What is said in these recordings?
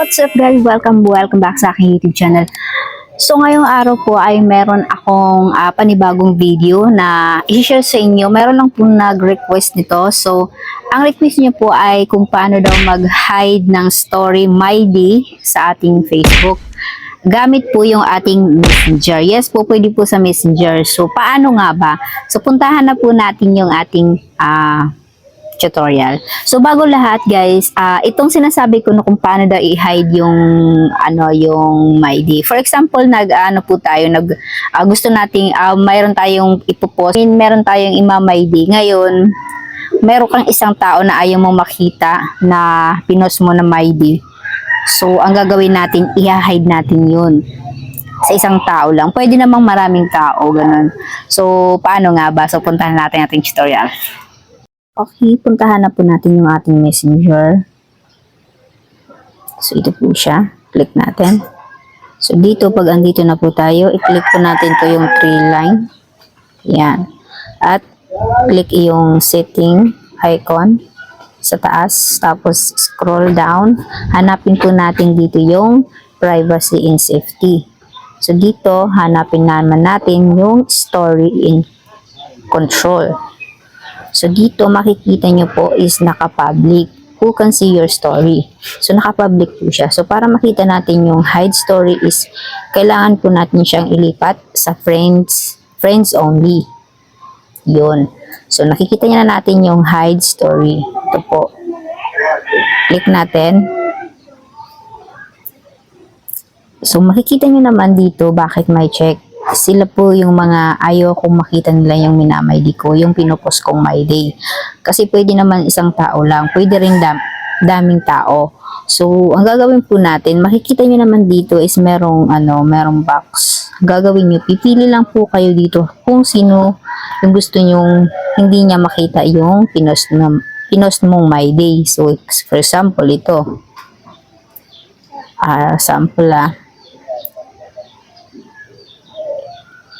What's up guys? Welcome back sa aking YouTube channel. So ngayong araw po ay meron akong panibagong video na i-share sa inyo. Meron lang po nag-request nito. So ang request niyo po ay kung paano daw mag-hide ng story My Day sa ating Facebook. Gamit po yung ating Messenger. Yes po, pwede po sa Messenger. So paano nga ba? So puntahan na po natin yung ating tutorial. So bago lahat guys, itong sinasabi ko na kung paano daw i-hide yung yung My Day. For example, po tayo, gusto nating mayroon tayong ipopost, meron tayong ima-My Day. Ngayon, meron kang isang tao na ayaw mo makita na pinost mo na My Day. So ang gagawin natin, i-hide natin yun sa isang tao lang. Pwede namang maraming tao, ganun. So paano nga ba? So puntahan natin ating tutorial. Okay, puntahan na po natin yung ating Messenger. So, ito po siya. Click natin. So, dito, pag andito na po tayo, i-click po natin to yung 3 line. Yan. At, click yung setting icon sa taas. Tapos, scroll down. Hanapin po natin dito yung privacy and safety. So, dito, hanapin naman natin yung story in control. So, dito makikita nyo po is naka-public. Who can see your story? So, naka-public po siya. So, para makita natin yung hide story is kailangan po natin siyang ilipat sa friends only. Yun. So, nakikita nyo na natin yung hide story. Ito po. Click natin. So, makikita nyo naman dito bakit may check. Sila po yung mga ayaw kong makita nila yung minamay ko, yung pinupost kong My Day. Kasi pwede naman isang tao lang, pwede rin daming tao. So, ang gagawin po natin, makikita nyo naman dito is merong box. Gagawin nyo, pipili lang po kayo dito kung sino yung gusto nyong hindi niya makita yung pinost mong My Day. So, for example, ito. Sample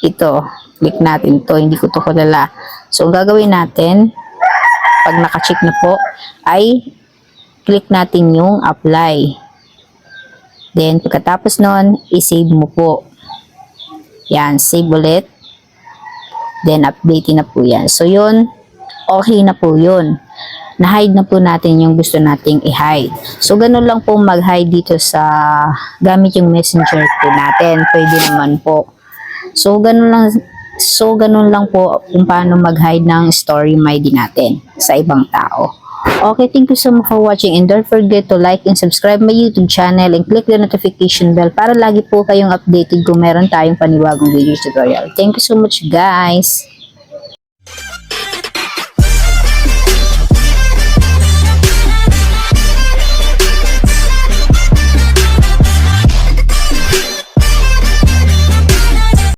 ito, click natin to, hindi ko to kilala. So, ang gagawin natin, pag naka-check na po, ay click natin yung apply. Then, pagkatapos nun, i-save mo po. Yan, save ulit. Then, update na po yan. So, yun, okay na po yun. Na-hide na po natin yung gusto nating i-hide. So, ganun lang po mag-hide dito sa gamit yung messenger po natin. Pwede naman po. So, ganun lang po kung paano mag-hide ng story My Day natin sa ibang tao. Okay, thank you so much for watching and don't forget to like and subscribe my YouTube channel and click the notification bell para lagi po kayong updated kung meron tayong panibagong video tutorial. Thank you so much guys!